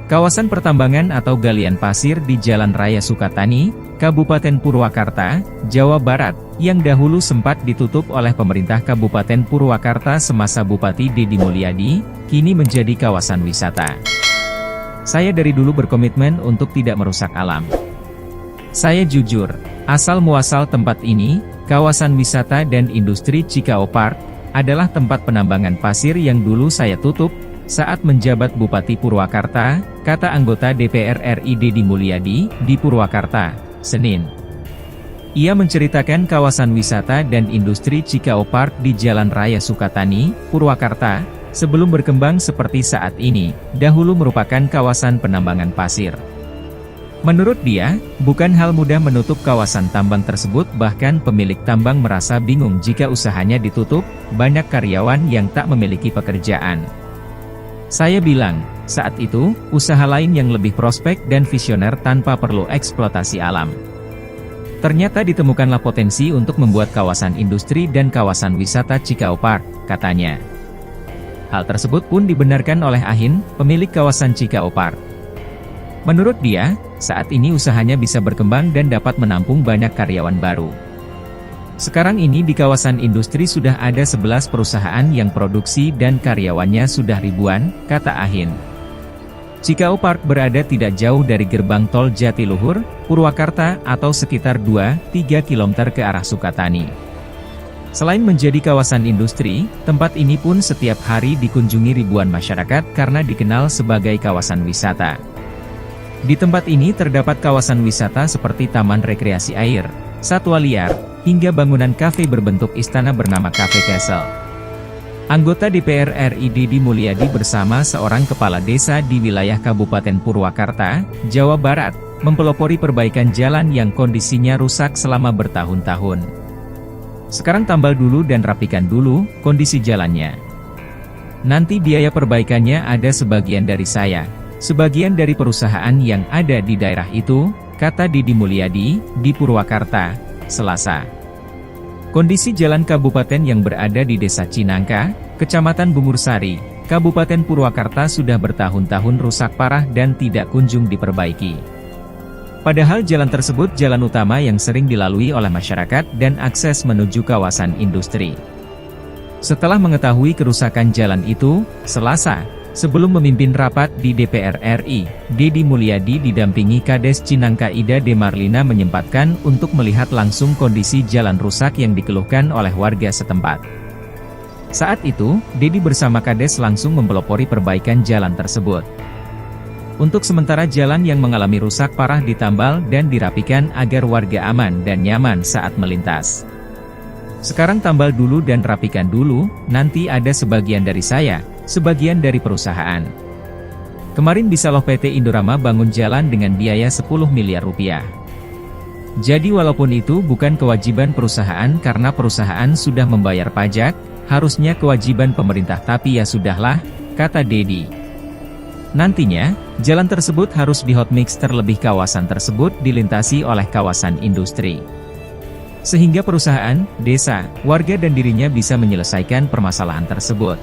Kawasan pertambangan atau galian pasir di Jalan Raya Sukatani, Kabupaten Purwakarta, Jawa Barat, yang dahulu sempat ditutup oleh pemerintah Kabupaten Purwakarta semasa Bupati Deddy Mulyadi, kini menjadi kawasan wisata. Saya dari dulu berkomitmen untuk tidak merusak alam. Saya jujur, asal-muasal tempat ini, kawasan wisata dan industri Cikao Park, adalah tempat penambangan pasir yang dulu saya tutup, saat menjabat Bupati Purwakarta, kata anggota DPR RI Deddy Mulyadi, di Purwakarta, Senin. Ia menceritakan kawasan wisata dan industri Cikao Park di Jalan Raya Sukatani, Purwakarta, sebelum berkembang seperti saat ini, dahulu merupakan kawasan penambangan pasir. Menurut dia, bukan hal mudah menutup kawasan tambang tersebut, bahkan pemilik tambang merasa bingung jika usahanya ditutup, banyak karyawan yang tak memiliki pekerjaan. Saya bilang, saat itu, usaha lain yang lebih prospek dan visioner tanpa perlu eksploitasi alam. Ternyata ditemukanlah potensi untuk membuat kawasan industri dan kawasan wisata Cikao Park, katanya. Hal tersebut pun dibenarkan oleh Ahin, pemilik kawasan Cikao Park. Menurut dia, saat ini usahanya bisa berkembang dan dapat menampung banyak karyawan baru. Sekarang ini di kawasan industri sudah ada 11 perusahaan yang produksi dan karyawannya sudah ribuan, kata Ahin. Cikao Park berada tidak jauh dari gerbang tol Jatiluhur, Purwakarta atau sekitar 2-3 km ke arah Sukatani. Selain menjadi kawasan industri, tempat ini pun setiap hari dikunjungi ribuan masyarakat karena dikenal sebagai kawasan wisata. Di tempat ini terdapat kawasan wisata seperti taman rekreasi air, satwa liar, hingga bangunan kafe berbentuk istana bernama Cafe Castle. Anggota DPR RI Deddy Mulyadi bersama seorang kepala desa di wilayah Kabupaten Purwakarta, Jawa Barat, mempelopori perbaikan jalan yang kondisinya rusak selama bertahun-tahun. Sekarang tambal dulu dan rapikan dulu kondisi jalannya. Nanti biaya perbaikannya ada sebagian dari saya, sebagian dari perusahaan yang ada di daerah itu, kata Deddy Mulyadi, di Purwakarta, Selasa. Kondisi jalan kabupaten yang berada di Desa Cinangka, Kecamatan Bungursari, Kabupaten Purwakarta sudah bertahun-tahun rusak parah dan tidak kunjung diperbaiki. Padahal jalan tersebut jalan utama yang sering dilalui oleh masyarakat dan akses menuju kawasan industri. Setelah mengetahui kerusakan jalan itu, Selasa, sebelum memimpin rapat di DPR RI, Deddy Mulyadi didampingi Kades Cinangka Ida Demarlina menyempatkan untuk melihat langsung kondisi jalan rusak yang dikeluhkan oleh warga setempat. Saat itu, Deddy bersama Kades langsung mempelopori perbaikan jalan tersebut. Untuk sementara jalan yang mengalami rusak parah ditambal dan dirapikan agar warga aman dan nyaman saat melintas. Sekarang tambal dulu dan rapikan dulu, nanti ada sebagian dari saya, sebagian dari perusahaan. Kemarin bisa loh PT Indorama bangun jalan dengan biaya 10 miliar rupiah. Jadi walaupun itu bukan kewajiban perusahaan karena perusahaan sudah membayar pajak, harusnya kewajiban pemerintah tapi ya sudahlah, kata Deddy. Nantinya, jalan tersebut harus di hotmix terlebih kawasan tersebut dilintasi oleh kawasan industri. Sehingga perusahaan, desa, warga dan dirinya bisa menyelesaikan permasalahan tersebut.